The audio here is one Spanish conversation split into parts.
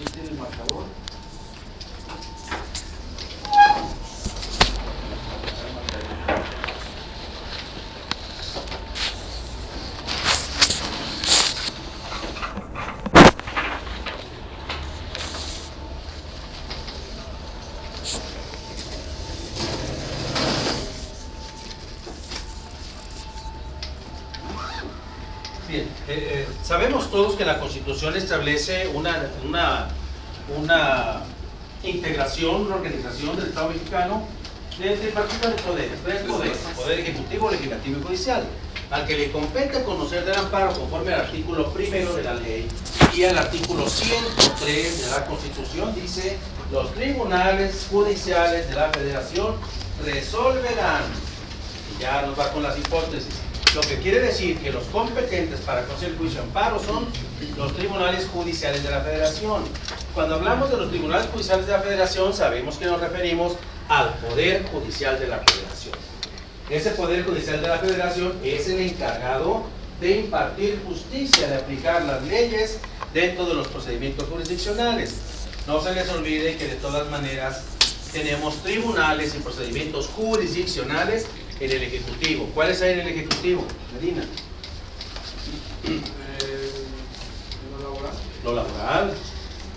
Aquí tiene el marcador. Bien, sabemos todos que la Constitución establece una integración, una organización del Estado mexicano de tripartita de poderes, tres poderes, poder ejecutivo, legislativo y judicial, al que le compete conocer del amparo conforme al artículo 1 de la ley y al artículo 103 de la Constitución. Dice: los tribunales judiciales de la Federación resolverán, y ya nos va con las hipótesis. Lo que quiere decir que los competentes para conocer el juicio de amparo son los tribunales judiciales de la Federación. Cuando hablamos de los tribunales judiciales de la Federación, sabemos que nos referimos al Poder Judicial de la Federación. Ese Poder Judicial de la Federación es el encargado de impartir justicia, de aplicar las leyes dentro de los procedimientos jurisdiccionales. No se les olvide que de todas maneras tenemos tribunales y procedimientos jurisdiccionales en el Ejecutivo. ¿Cuáles hay en el Ejecutivo, Medina? Lo laboral.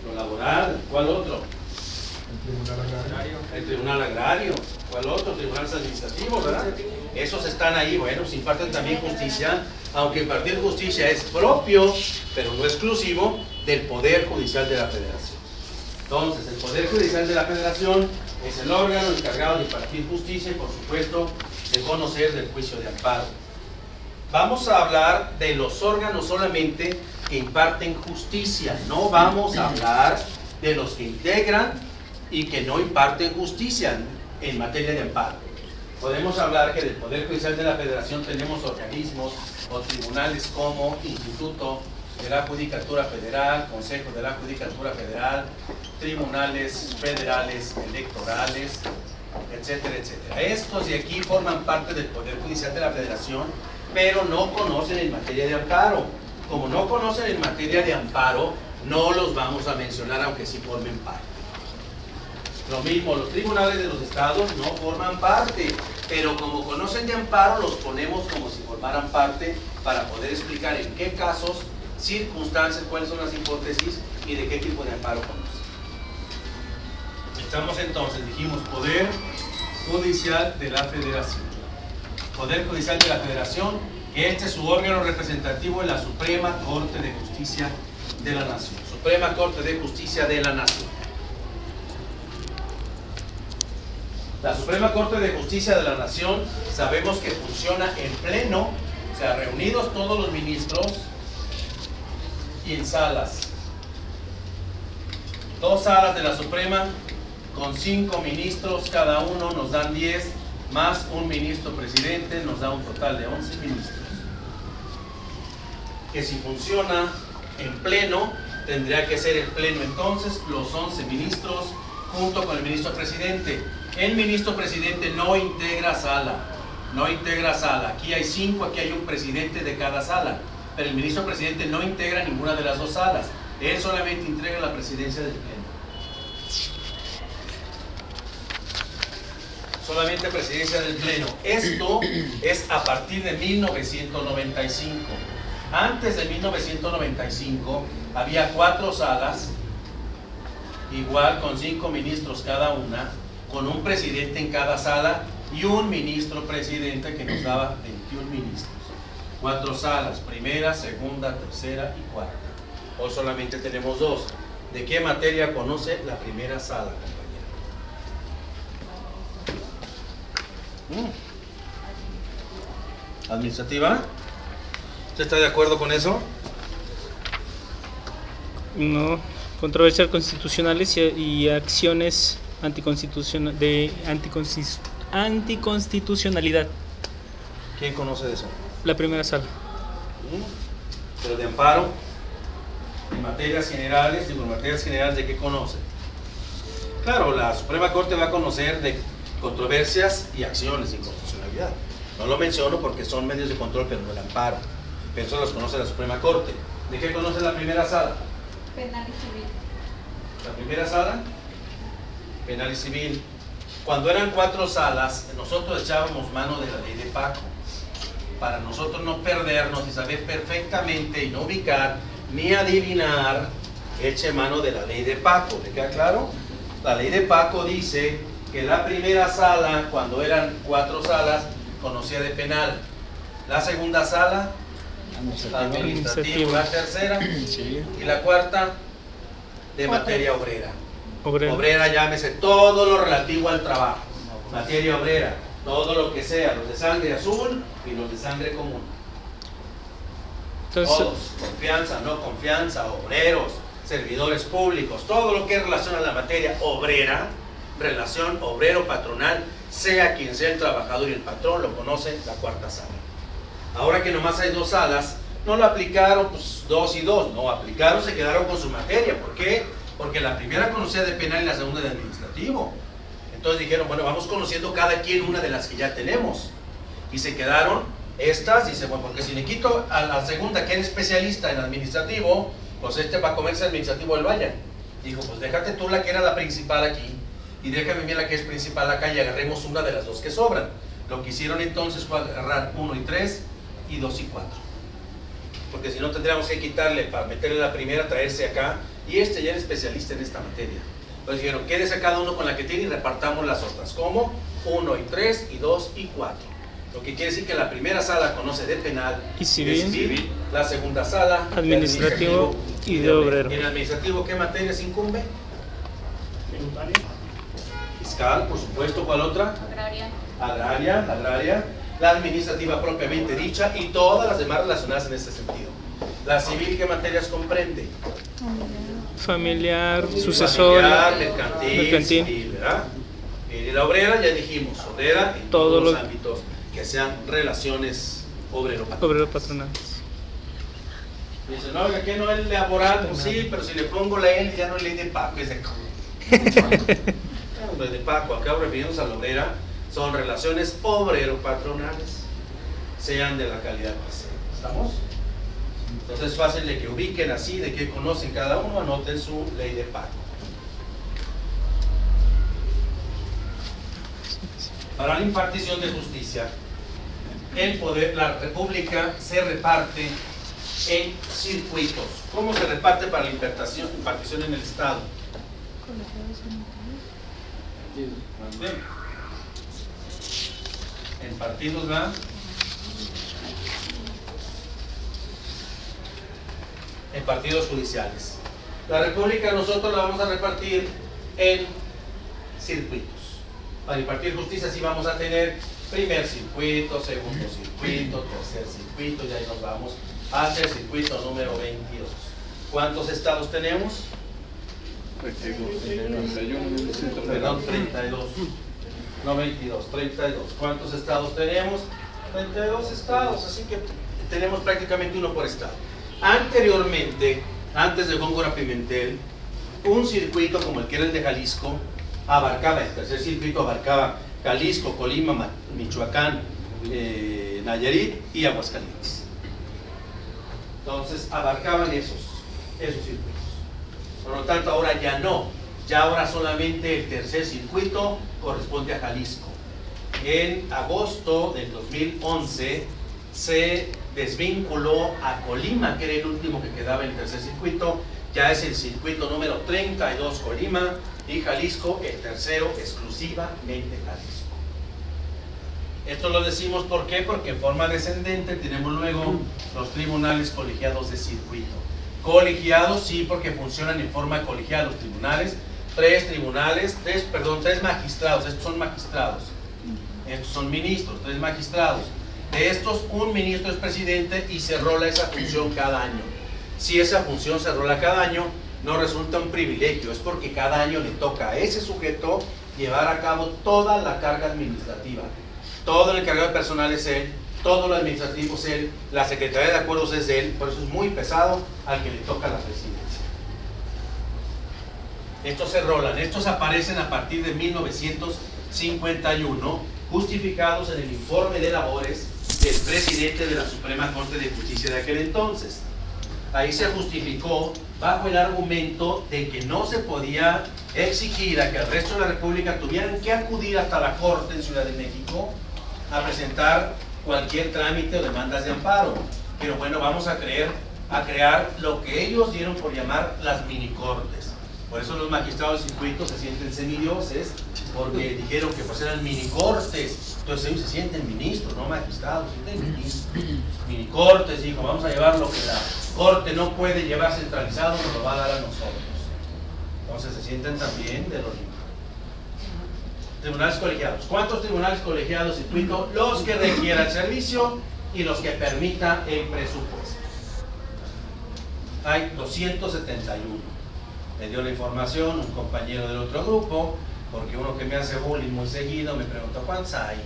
Lo laboral. ¿Cuál otro? El Tribunal Agrario. El Tribunal Agrario. ¿Cuál otro? Tribunales administrativos, ¿verdad? Esos están ahí. Bueno, se imparten también justicia, aunque impartir justicia es propio, pero no exclusivo, del Poder Judicial de la Federación. Entonces, el Poder Judicial de la Federación es el órgano encargado de impartir justicia y, por supuesto, de conocer del juicio de amparo. Vamos a hablar de los órganos solamente que imparten justicia. No vamos a hablar de los que integran y que no imparten justicia en materia de amparo. Podemos hablar que del Poder Judicial de la Federación tenemos organismos o tribunales como Instituto de la Judicatura Federal, Consejo de la Judicatura Federal, tribunales federales electorales, etcétera, etcétera. Estos de aquí forman parte del Poder Judicial de la Federación, pero no conocen en materia de amparo. Como no conocen en materia de amparo, no los vamos a mencionar, aunque sí formen parte. Lo mismo, los tribunales de los estados no forman parte, pero como conocen de amparo, los ponemos como si formaran parte para poder explicar en qué casos, circunstancias, cuáles son las hipótesis y de qué tipo de amparo conocen. Estamos entonces, dijimos, Poder Judicial de la Federación. Poder Judicial de la Federación, que este es su órgano representativo en la Suprema Corte de Justicia de la Nación. Suprema Corte de Justicia de la Nación. La Suprema Corte de Justicia de la Nación sabemos que funciona en pleno, o sea, reunidos todos los ministros y en salas. 2 salas de la Suprema con 5 ministros, cada uno nos dan 10, más un ministro presidente, nos da un total de 11 ministros. Que si funciona en pleno, tendría que ser el pleno entonces los 11 ministros junto con el ministro presidente. El ministro presidente no integra sala, no integra sala. Aquí hay 5, aquí hay un presidente de cada sala, pero el ministro presidente no integra ninguna de las 2 salas. Él solamente integra la presidencia del pleno. Solamente presidencia del pleno. Esto es a partir de 1995. Antes de 1995 había 4 salas, igual con 5 ministros cada una, con un presidente en cada sala y un ministro presidente que nos daba 21 ministros. 4 salas, primera, segunda, tercera y cuarta. Hoy solamente tenemos 2. ¿De qué materia conoce la primera sala, compañero? ¿Administrativa? ¿Usted está de acuerdo con eso? No, controversias constitucionales y acciones anticonstitucionalidad. ¿Quién conoce de eso? La primera sala. Pero de amparo, en materias generales, digo, en materias generales, ¿de qué conoce? Claro, la Suprema Corte va a conocer de controversias y acciones de inconstitucionalidad. No lo menciono porque son medios de control, pero no el amparo. Pero eso los conoce la Suprema Corte. ¿De qué conoce la primera sala? Penal y civil. La primera sala, penal y civil. Cuando eran 4 salas, nosotros echábamos mano de la ley de Paco, para nosotros no perdernos y saber perfectamente y no ubicar ni adivinar, eche mano de la ley de Paco. ¿Le queda claro? La ley de Paco dice que la primera sala, cuando eran 4 salas, conocía de penal. La segunda sala, administrativo. La tercera y la cuarta, de materia obrera. Obrera, llámese todo lo relativo al trabajo. Materia obrera, todo lo que sea, los de sangre azul y los de sangre común. Entonces, Todos, confianza, no confianza, obreros, servidores públicos, todo lo que es relación a la materia obrera, relación obrero-patronal, sea quien sea el trabajador y el patrón, lo conoce la cuarta sala. Ahora que nomás hay 2 salas, no lo aplicaron pues 2 y 2, no, aplicaron, se quedaron con su materia. ¿Por qué? Porque la primera conocía de penal y la segunda de administrativo. Entonces dijeron, bueno, vamos conociendo cada quien una de las que ya tenemos. Y se quedaron estas, dice, bueno, porque si le quito a la segunda que era especialista en administrativo, pues va a comerse administrativo del Valle. Dijo, pues déjate tú la que era la principal aquí, y déjame bien la que es principal acá, y agarremos una de las 2 que sobran. Lo que hicieron entonces fue agarrar 1 y 3, y 2 y 4. Porque si no tendríamos que quitarle, para meterle la primera, traerse acá, y ya era especialista en esta materia. Entonces dijeron, quédese cada uno con la que tiene y repartamos las otras. ¿Cómo? 1 y 3, y 2 y 4. Lo que quiere decir que la primera sala conoce de penal y civil, la segunda sala administrativo y de obrero. ¿En administrativo qué materias incumbe? Fiscal, por supuesto. ¿Cuál otra? Agraria. La administrativa propiamente dicha y todas las demás relacionadas en este sentido. La civil, ¿qué materias comprende? Familiar, sucesorio, mercantil, civil, ¿verdad? Y la obrera, ya dijimos, obrera en todos los ámbitos que sean relaciones obrero-patronales. Dicen, no, oiga, ¿qué no es laboral? Pues sí, pero si le pongo la L ya no es ley de Paco, es de ley de Paco. Acá refiriéndonos a la obrera, son relaciones obrero-patronales, sean de la calidad que sea. ¿Estamos? Entonces es fácil de que ubiquen así, de que conocen cada uno, anoten su ley de Paco. Para la impartición de justicia, el poder, la república se reparte en circuitos. ¿Cómo se reparte para la impartición en el Estado? Bien. En partidos, ¿verdad? En partidos judiciales. La república nosotros la vamos a repartir en circuitos. Para impartir justicia sí vamos a tener primer circuito, segundo circuito, tercer circuito, y ahí nos vamos hacia el circuito número 22. ¿Cuántos estados tenemos? 32. No 22, 32. ¿Cuántos estados tenemos? 32 estados, así que tenemos prácticamente uno por estado. Anteriormente, antes de Góngora Pimentel, un circuito como el que era el de Jalisco, abarcaba, el tercer circuito abarcaba Jalisco, Colima, Michoacán, Nayarit y Aguascalientes. Entonces abarcaban esos circuitos. Por lo tanto ahora ya no, ya ahora solamente el tercer circuito corresponde a Jalisco. En agosto del 2011 se desvinculó a Colima, que era el último que quedaba en el tercer circuito. Ya es el circuito número 32 Colima, y Jalisco el tercero exclusivamente Jalisco. Esto lo decimos ¿por qué? Porque en forma descendente tenemos luego los tribunales colegiados de circuito. Colegiados sí, porque funcionan en forma colegiada los tribunales. Tres magistrados, estos son magistrados. Estos son ministros, 3 magistrados. De estos, un ministro es presidente y se rola esa función cada año. Si esa función se rola cada año, no resulta un privilegio, es porque cada año le toca a ese sujeto llevar a cabo toda la carga administrativa. Todo el encargado de personal es él, todo lo administrativo es él, la Secretaría de Acuerdos es él, por eso es muy pesado al que le toca la presidencia. Estos se rolan, estos aparecen a partir de 1951, justificados en el informe de labores del presidente de la Suprema Corte de Justicia de aquel entonces. ahí se justificó bajo el argumento de que no se podía exigir a que el resto de la República tuvieran que acudir hasta la Corte en Ciudad de México a presentar cualquier trámite o demandas de amparo. Pero bueno, vamos a crear lo que ellos dieron por llamar las minicortes. Por eso los magistrados del circuito se sienten semidioses, porque dijeron que pues eran minicortes. Entonces ellos se sienten ministros, no magistrados, se sienten ministros. Minicortes, dijo, vamos a llevar lo que la corte no puede llevar centralizado, nos lo va a dar a nosotros. Entonces se sienten también de los tribunales colegiados. ¿Cuántos tribunales colegiados circuito? Los que requiera el servicio y los que permita el presupuesto. Hay 271. Me dio la información un compañero del otro grupo, porque uno que me hace bullying muy seguido me preguntó ¿cuántos hay?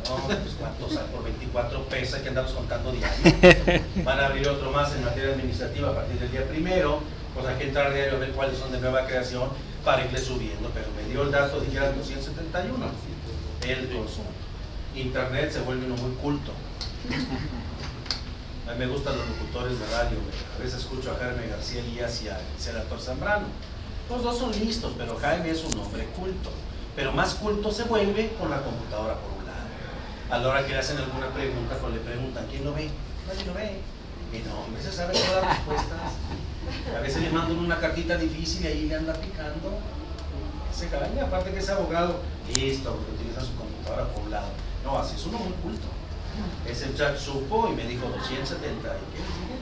No, pues cuántos hay por 24 pesos, hay que andarlos contando diario. Van a abrir otro más en materia administrativa a partir del día 1, pues hay que entrar diario a ver cuáles son de nueva creación para irle subiendo, pero me dio el dato de que eran 271. El consumo. Internet se vuelve uno muy culto. A mí me gustan los locutores de radio, a veces escucho a Jaime García Elías y a Senator Zambrano. Los dos son listos, pero Jaime es un hombre culto. Pero más culto se vuelve con la computadora por un lado. A la hora que le hacen alguna pregunta, pues le preguntan, ¿quién lo ve? Nadie lo ve. Y no, hombre, se sabe todas las respuestas. A veces le mandan una cartita difícil y ahí le anda picando. Se cae, aparte que es abogado, listo, porque utiliza su computadora por un lado. No, así es uno muy culto. Ese chat supo y me dijo 270, ¿qué le sigue?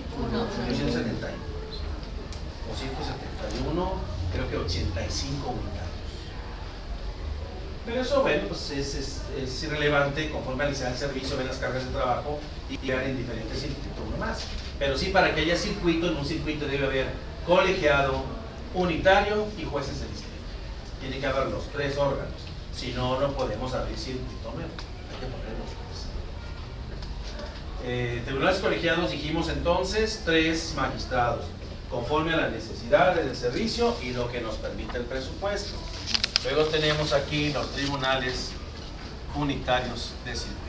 271, creo que 85 unitarios. Pero eso, bueno, pues es irrelevante conforme al servicio, ven las cargas de trabajo y quedan en diferentes circuitos uno más. Pero sí, para que haya circuito, en un circuito debe haber colegiado, unitario y jueces de distrito. Tiene que haber los 3 órganos, si no, no podemos abrir circuito nuevo, hay que poner los tribunales colegiados dijimos entonces 3 magistrados, conforme a las necesidades del servicio y lo que nos permite el presupuesto. Luego tenemos aquí los tribunales unitarios de circuito.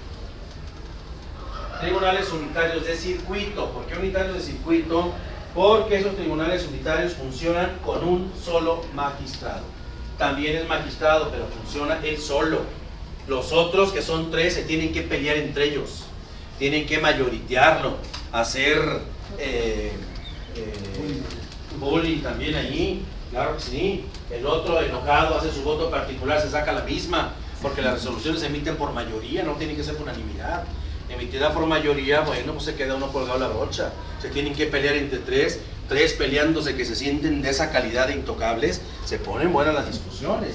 Tribunales unitarios de circuito. ¿Por qué unitarios de circuito? Porque esos tribunales unitarios funcionan con un solo magistrado. También es magistrado, pero funciona él solo. Los otros, que son 3, se tienen que pelear entre ellos. Tienen que mayoritearlo, hacer bullying también allí, claro que sí. El otro enojado hace su voto particular, se saca la misma, porque las resoluciones se emiten por mayoría, no tienen que ser por unanimidad. Emitida por mayoría, bueno, pues se queda uno colgado la brocha. Se tienen que pelear entre 3 peleándose que se sienten de esa calidad de intocables, se ponen buenas las discusiones.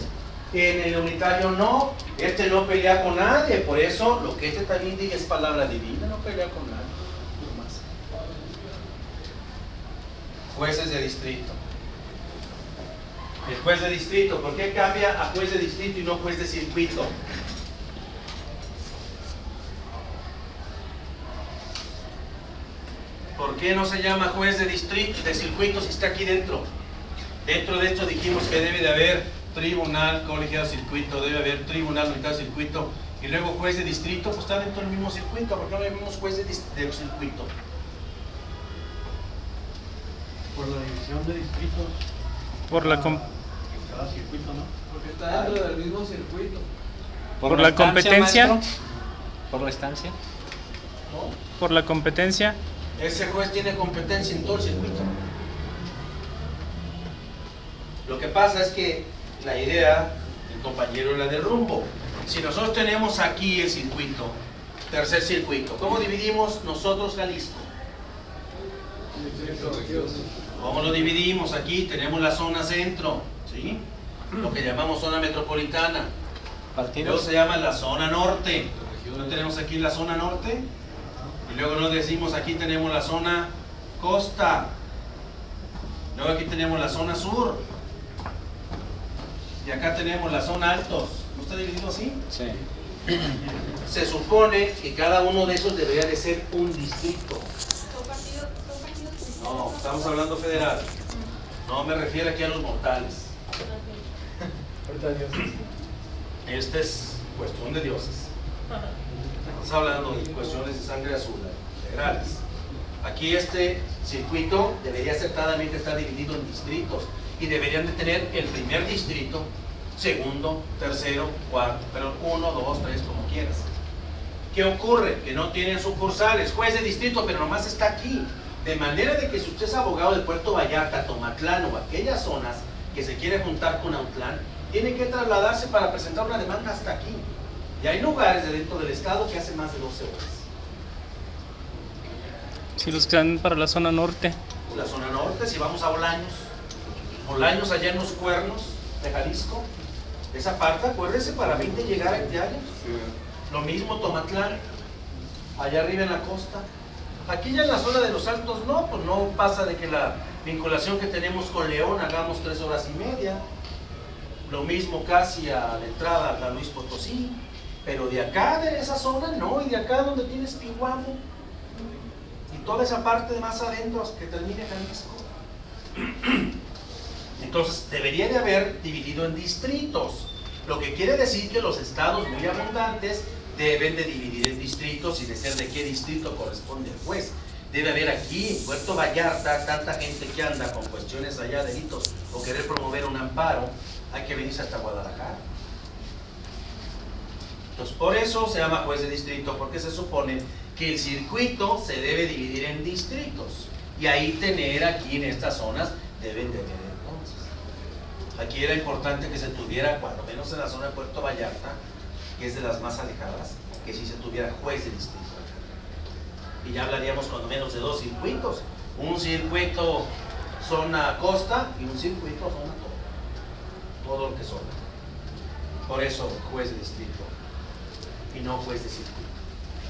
En el unitario no, este no pelea con nadie, por eso lo que este también diga es palabra divina, no pelea con nadie, no más. Jueces de distrito. El juez de distrito, ¿por qué cambia a juez de distrito y no juez de circuito? ¿Por qué no se llama juez de distrito, de circuito si está aquí dentro? Dentro de esto dijimos que debe de haber tribunal colegiado circuito, debe haber tribunal unitario circuito y luego juez de distrito, pues está dentro del mismo circuito. ¿Por qué no vemos juez de circuito? Por la división de distritos. Por la Cada circuito, ¿no? Porque está dentro del mismo circuito. por la competencia. Maestro. ¿Por la estancia? ¿No? Por la competencia. Ese juez tiene competencia en todo el circuito. Lo que pasa es que la idea, el compañero la del rumbo. Si nosotros tenemos aquí el circuito, tercer circuito, ¿cómo dividimos nosotros Jalisco? ¿Cómo lo dividimos? Aquí tenemos la zona centro, ¿sí? Lo que llamamos zona metropolitana. Luego ¿Partidos? se llama la zona norte. ¿No tenemos aquí la zona norte? Y luego nos decimos aquí tenemos la zona costa. Luego aquí tenemos la zona sur. Y acá tenemos la zona altos. ¿No está dividido así? Sí. Se supone que cada uno de esos debería de ser un distrito. ¿Son partidos? No, estamos hablando federal. No me refiero aquí a los mortales. Esta es cuestión de dioses. Estamos hablando de cuestiones de sangre azul, federales. Aquí este circuito debería acertadamente estar dividido en distritos y deberían de tener el primer distrito, segundo, tercero, cuarto, pero 1, 2, 3, como quieras. ¿Qué ocurre? Que no tienen sucursales, juez de distrito, pero nomás está aquí. De manera de que si usted es abogado de Puerto Vallarta, Tomatlán o aquellas zonas que se quiere juntar con Autlán, tiene que trasladarse para presentar una demanda hasta aquí. Y hay lugares de dentro del estado que hacen más de 12 horas. Si los que están para la zona norte. La zona norte, si vamos a Bolaños allá en los Cuernos de Jalisco, esa parte, acuérdese, para 20 llegar a 20 años. Lo mismo Tomatlán, allá arriba en la costa. Aquí ya en la zona de los Altos no, pues no pasa de que la vinculación que tenemos con León hagamos 3 horas y media. Lo mismo casi a la entrada a San Luis Potosí. Pero de acá, de esa zona, no, y de acá donde tienes Pihuamo y toda esa parte de más adentro que termine Jalisco. Entonces debería de haber dividido en distritos, lo que quiere decir que los estados muy abundantes deben de dividir en distritos y decir de qué distrito corresponde el juez. Debe haber aquí en Puerto Vallarta tanta gente que anda con cuestiones allá, delitos o querer promover un amparo, hay que venirse hasta Guadalajara. Entonces por eso se llama juez de distrito, porque se supone que el circuito se debe dividir en distritos y ahí tener aquí en estas zonas deben de tener entonces. Aquí era importante que se tuviera, cuando menos en la zona de Puerto Vallarta, que es de las más alejadas, que sí se tuviera juez de distrito. Y ya hablaríamos cuando menos de 2 circuitos, un circuito zona costa y un circuito zona todo lo que sobra. Por eso juez de distrito y no juez de circuito.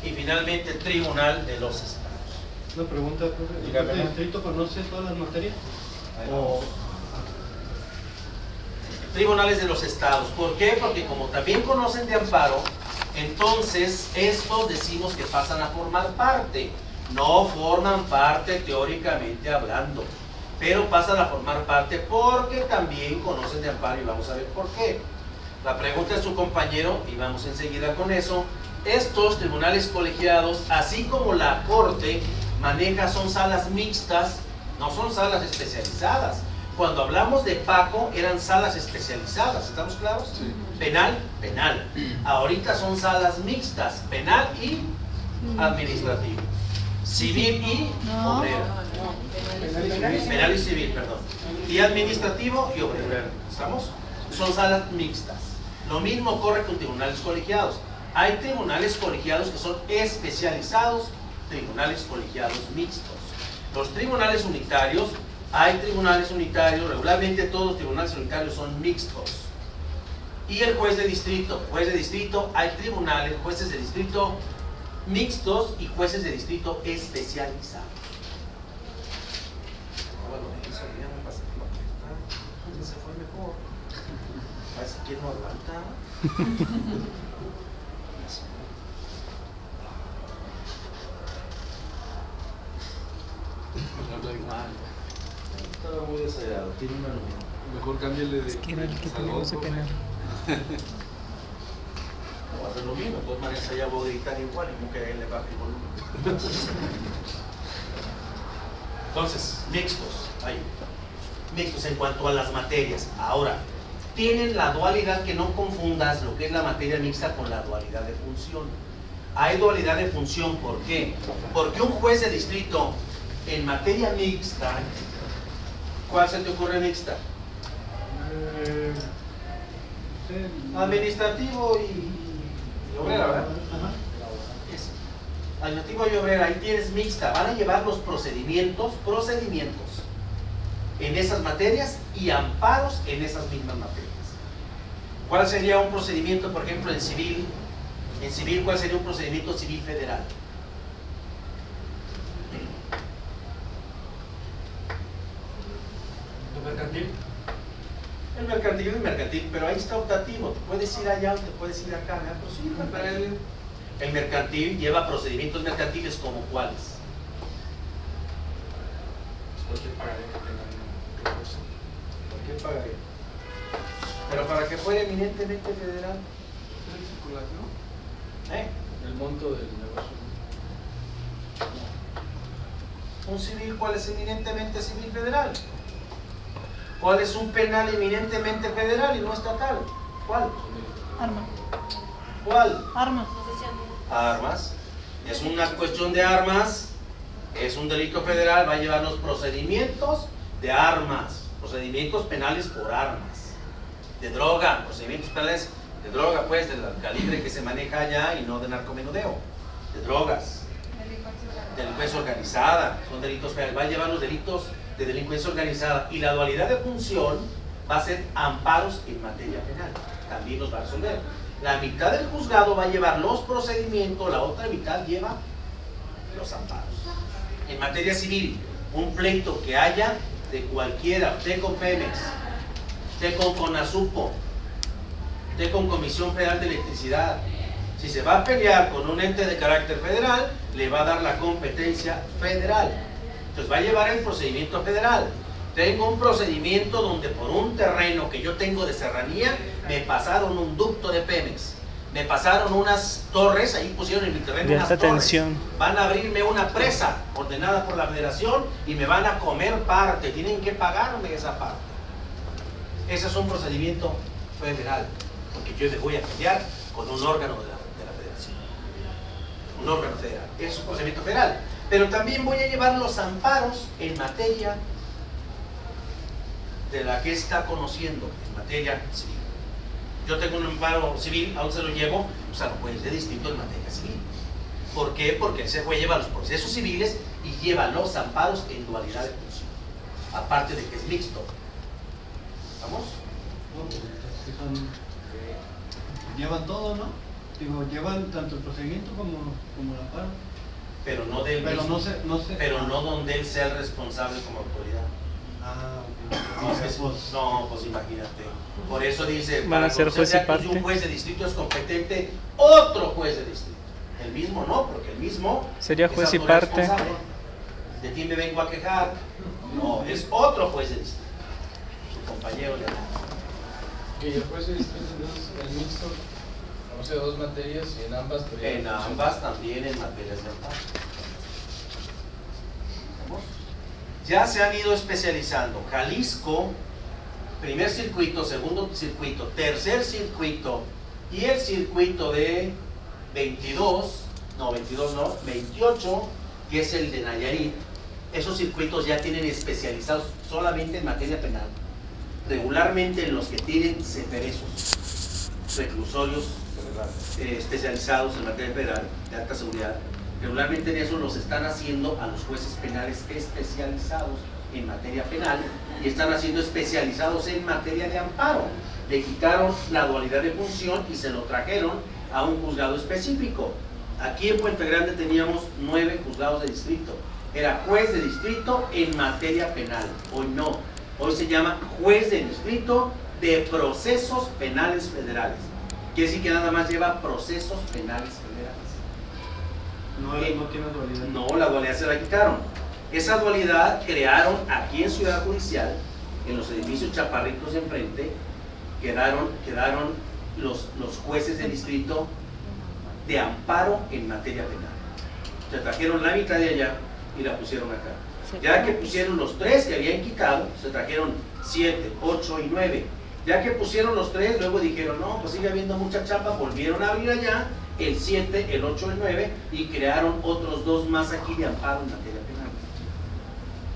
Y finalmente tribunal de los estados. Una pregunta, profe. Dígame. ¿El distrito conoce todas las materias? O Tribunales de los estados. ¿Por qué? Porque como también conocen de amparo, entonces estos decimos que pasan a formar parte. No forman parte teóricamente hablando, pero pasan a formar parte porque también conocen de amparo y vamos a ver por qué. La pregunta de su compañero, y vamos enseguida con eso, estos tribunales colegiados, así como la corte maneja, son salas mixtas, no son salas especializadas. Cuando hablamos de PACO eran salas especializadas, ¿estamos claros? Sí. Penal, penal. Ahorita son salas mixtas, penal y administrativo. Civil y obrero. Penal y civil, perdón. Y administrativo y obrero. ¿Estamos? Son salas mixtas. Lo mismo ocurre con tribunales colegiados. Hay tribunales colegiados que son especializados, tribunales colegiados mixtos. Los tribunales unitarios, hay tribunales unitarios, regularmente todos los tribunales unitarios son mixtos. Y el juez de distrito, hay tribunales, jueces de distrito mixtos y jueces de distrito especializados. Bueno, eso ya me pasé por aquí. Se fue mejor. A ver si quién no aguanta. Estaba muy desayado, tiene una lumina. mejor cámbiale de. Es que era el que teníamos que tener. No va a hacer lo mismo, de todas maneras allá voy a editar igual y como que a él le baja el volumen. Entonces, mixtos, ahí. Mixtos en cuanto a las materias. Ahora, tienen la dualidad, que no confundas lo que es la materia mixta con la dualidad de función. Hay dualidad de función, ¿por qué? Porque un juez de distrito en materia mixta, ¿cuál se te ocurre mixta? Administrativo y obrera, ¿verdad? Eso. Administrativo y obrera, ahí tienes mixta. Van a llevar los procedimientos en esas materias y amparos en esas mismas materias. ¿Cuál sería un procedimiento, por ejemplo, en civil? En civil, ¿cuál sería un procedimiento civil federal? ¿El mercantil? El mercantil es mercantil, pero ahí está optativo. Te puedes ir allá o te puedes ir acá, ¿verdad? Pero sí, el mercantil lleva procedimientos mercantiles como cuáles. ¿Por qué pagaré que tengan un recurso? ¿Por qué pagaría? Pero para que fuera eminentemente federal. ¿Es circulación? ¿Eh? El monto del negocio. Un civil, ¿cuál es eminentemente civil federal? ¿Cuál es un penal eminentemente federal y no estatal? ¿Cuál? Arma. ¿Cuál? Arma. Armas. Es una cuestión de armas, es un delito federal, va a llevar los procedimientos de armas, procedimientos penales por armas, de droga, procedimientos penales de droga, pues, del calibre que se maneja allá y no de narcomenudeo, de drogas, delincuencia organizada, son delitos federales, va a llevar los delitos de delincuencia organizada y la dualidad de función va a ser amparos en materia penal, también los va a resolver. La mitad del juzgado va a llevar los procedimientos, la otra mitad lleva los amparos. En materia civil, un pleito que haya de cualquiera, usted con Pemex, usted con CONASUPO, usted con Comisión Federal de Electricidad, si se va a pelear con un ente de carácter federal, le va a dar la competencia federal. Entonces va a llevar el procedimiento federal. Tengo un procedimiento donde por un terreno que yo tengo de serranía, me pasaron un ducto de Pemex, me pasaron unas torres, ahí pusieron en mi terreno De unas alta torres, tensión. van a abrirme una presa ordenada por la federación y me van a comer parte, tienen que pagarme esa parte. Ese es un procedimiento federal, porque yo me voy a pelear con un órgano de la federación, un órgano federal, es un procedimiento federal. Pero también voy a llevar los amparos en materia de la que está conociendo, en materia civil. Yo tengo un amparo civil, ¿a dónde se lo llevo? Pues al juez de distrito en materia civil. ¿Por qué? Porque ese juez lleva los procesos civiles y lleva los amparos en dualidad de función, aparte de que es mixto. ¿Vamos? Llevan todo, ¿no? Digo, llevan tanto el procedimiento como el amparo. Pero no del Pero mismo, no sé. pero no donde él sea el responsable como autoridad. Ah, No, ok. pues imagínate. Por eso dice, Van a para ser conocer juez y de actos de parte. un juez de distrito es competente otro juez de distrito. El mismo no, porque el mismo Sería es juez y autoridad parte. responsable. ¿De quién me vengo a quejar? No, es otro juez de distrito. Su compañero de Y el juez de distrito es el mixto, conoce dos materias y en ambas. en ambas también en materias de amparo. ¿Vamos? Ya se han ido especializando. Jalisco, primer circuito, segundo circuito, tercer circuito y el circuito de 28, que es el de Nayarit. Esos circuitos ya tienen especializados solamente en materia penal. Regularmente en los que tienen ceferesos, reclusorios especializados en materia penal de alta seguridad, regularmente en eso los están haciendo a los jueces penales especializados en materia penal y están haciendo especializados en materia de amparo. Le quitaron la dualidad de función y se lo trajeron a un juzgado específico. Aquí en Puente Grande teníamos 9 juzgados de distrito. Era juez de distrito en materia penal. Hoy no. Hoy se llama juez de distrito de procesos penales federales. Quiere decir que nada más lleva procesos penales federales. No tiene dualidad. No, la dualidad se la quitaron. Esa dualidad crearon aquí en Ciudad Judicial, en los edificios chaparritos de enfrente, quedaron los jueces de distrito de amparo en materia penal. Se trajeron la mitad de allá y la pusieron acá. Ya que pusieron los 3 que habían quitado, se trajeron 7, 8 y 9. Ya que pusieron los 3, luego dijeron, no, pues sigue habiendo mucha chamba, volvieron a abrir allá el 7, el 8, el 9 y crearon otros 2 más aquí de amparo en materia penal.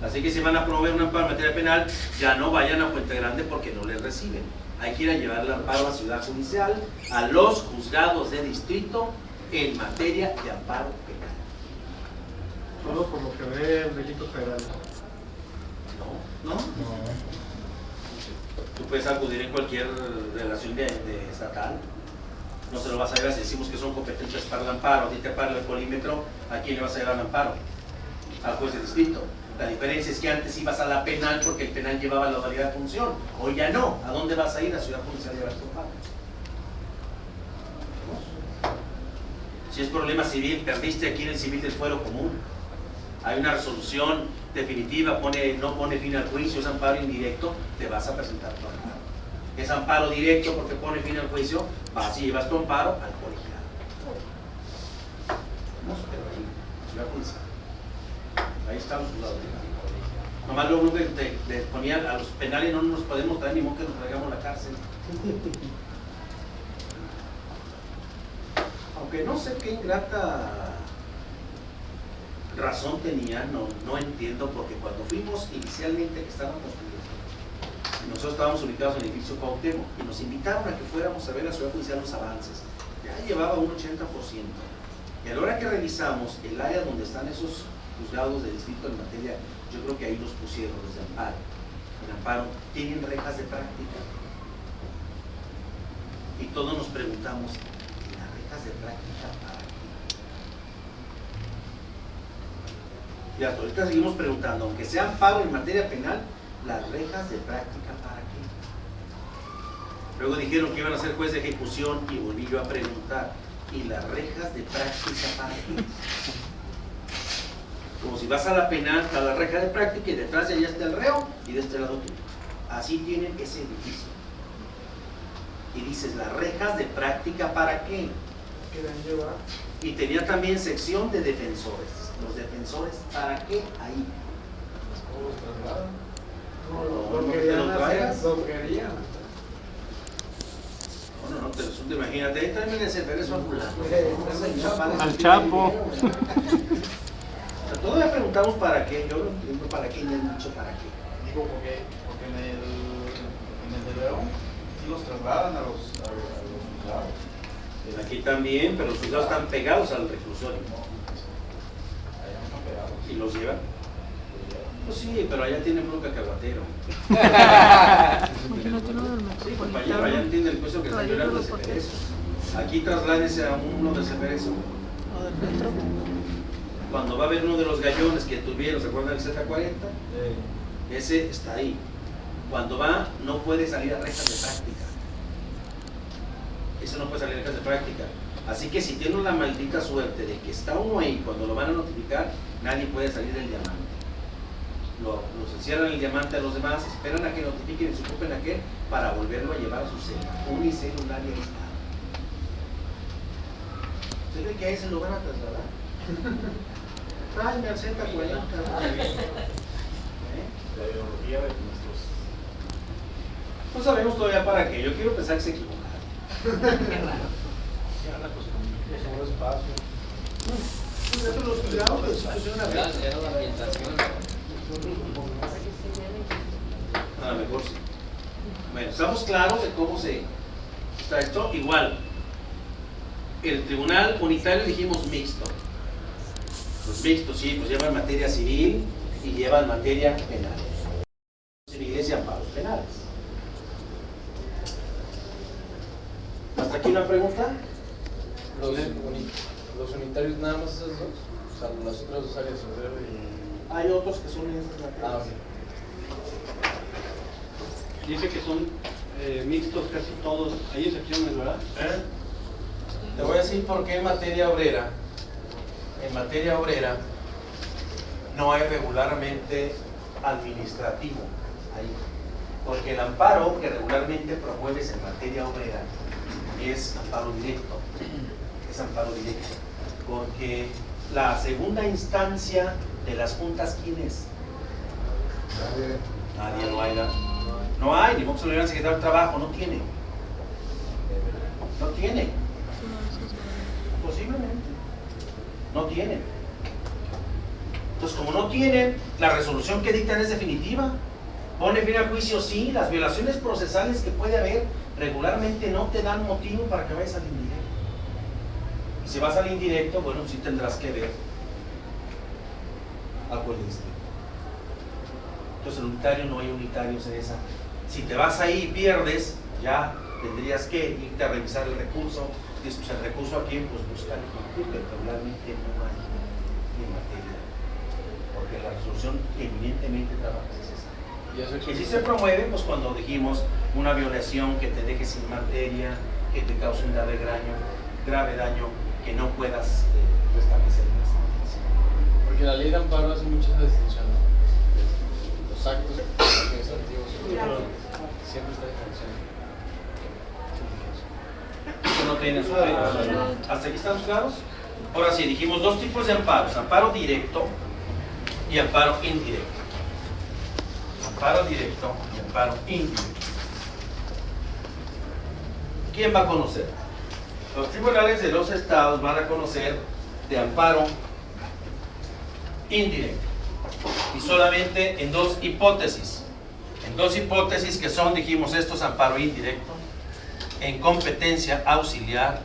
Así que si van a promover un amparo en materia penal, ya no vayan a Puente Grande porque no les reciben. Hay que ir a llevar el amparo a Ciudad Judicial, a los juzgados de distrito en materia de amparo penal. Solo por lo que ve el delito federal. ¿No? ¿No? Tú puedes acudir en cualquier relación de estatal. No se lo vas a llevar si decimos que son competentes para el amparo. A ti te para el polímetro, ¿a quién le vas a llevar el amparo? Al juez de distrito. La diferencia es que antes ibas a la penal porque el penal llevaba la dualidad de función. Hoy ya no. ¿A dónde vas a ir? A Ciudad Judicial a llevar tu amparo. Si es problema civil, perdiste aquí en el civil del fuero común. Hay una resolución definitiva, no pone fin al juicio, es amparo indirecto, te vas a presentar tu amparo. Es amparo directo porque pone fin al juicio, vas y llevas tu amparo al colegiado. Pero ahí, Ciudad Judicial. Ahí está los juzgados. Nomás lo único que te ponían a los penales, no nos podemos traer ni modo que nos traigamos a la cárcel. Aunque no sé qué ingrata razón tenía, no entiendo, porque cuando fuimos inicialmente que estaban construyendo, nosotros estábamos ubicados en el edificio Cuauhtémoc y nos invitaron a que fuéramos a ver a la ciudad judicial los avances. Ya llevaba un 80%. Y a la hora que revisamos el área donde están esos juzgados de distrito en materia, yo creo que ahí los pusieron, los de amparo. En amparo tienen rejas de práctica. Y todos nos preguntamos, ¿las rejas de práctica para qué? Y hasta ahorita seguimos preguntando, aunque sea amparo en materia penal, ¿las rejas de práctica para qué? Luego dijeron que iban a ser juez de ejecución y volví yo a preguntar, ¿y las rejas de práctica para qué? Como si vas a la penal, a la reja de práctica y detrás de allá está el reo y de este lado tú. Así tienen ese edificio. Y dices, ¿las rejas de práctica para qué? Y tenía también sección de defensores. ¿Los defensores para qué ahí? ¿Cómo los trasladan? No querían hacer, lo querían. No, te resulta, imagínate, ahí también le hace eso a fulano. Al Chapo. Todavía preguntamos para qué, yo no entiendo para qué y me han dicho para qué. Digo, porque en el de León sí los trasladan a los juzgados. Aquí también, pero los juzgados están pegados al reclusorio. Allá no están pegados. ¿Y los llevan? Pues sí, pero allá tienen bronca caguatero. Sí, compañero, allá entiende el puesto que está llorando de Ceferezo. Aquí trasládese a uno de Ceferezo. Cuando va a haber uno de los gallones que tuvieron, ¿se acuerdan del Z40? Ese está ahí. Cuando va, no puede salir a rejas de práctica. Ese no puede salir a rejas de práctica. Así que si tiene la maldita suerte de que está uno ahí, cuando lo van a notificar, nadie puede salir del diamante. Los encierran el diamante a los demás, esperan a que notifiquen y se ocupen a qué, para volverlo a llevar a su celda. Unicelular y aislado. ¿Usted cree que a ese lo van a trasladar? Tráeme al Z40. La ideología de nuestros. No sabemos todavía para qué. Yo quiero pensar que se equivocaron. Qué raro. Ya la costumbre. Sobre espacio. Los cuidados de institución a ver. Era la ambientación. A lo mejor sí. Bueno, estamos claros de cómo se está esto. Igual, el tribunal unitario dijimos mixto. Los mixtos, sí, pues llevan materia civil y llevan materia penal. Civiles y amparos penales. ¿Hasta aquí una pregunta? Los unitarios nada más esos dos. O sea, las otras dos áreas obrero y. Hay otros que son esas materias. Ah, ok. Dice que son mixtos casi todos. Hay excepciones, ¿verdad? Te voy a decir por qué en materia obrera no hay regularmente administrativo ahí. Porque el amparo que regularmente promueves en materia obrera es amparo directo. Es amparo directo. Porque la segunda instancia de las juntas, ¿quién es? Nadie, no hay nada. No hay, ni modo que se lo digan al secretario del trabajo, no tiene. No tiene. Posiblemente. No tienen. Entonces, como no tienen, la resolución que dictan es definitiva. Pone fin al juicio, sí. Las violaciones procesales que puede haber regularmente no te dan motivo para que vayas al indirecto. Y si vas al indirecto, bueno, sí tendrás que ver algo del distrito. Entonces, el unitario no hay unitarios en esa. Si te vas ahí y pierdes, ya tendrías que irte a revisar el recurso. Dices, pues el recurso aquí, pues buscar el concurso, pero regularmente no hay en materia. Porque la resolución que eminentemente trabajas es esa. Y si se promueve, pues cuando dijimos una violación que te deje sin materia, que te cause un grave daño, que no puedas restablecer la sentencia. Porque la ley de amparo hace mucha distinción, ¿no? Los actos administrativos siempre está diferenciando. Eso no tiene su ley. ¿Hasta aquí estamos claros? Ahora sí, dijimos dos tipos de amparos: amparo directo y amparo indirecto. Amparo directo y amparo indirecto. ¿Quién va a conocer? Los tribunales de los estados van a conocer de amparo indirecto. Y solamente en dos hipótesis. En dos hipótesis que son, dijimos, estos amparo indirecto, en competencia auxiliar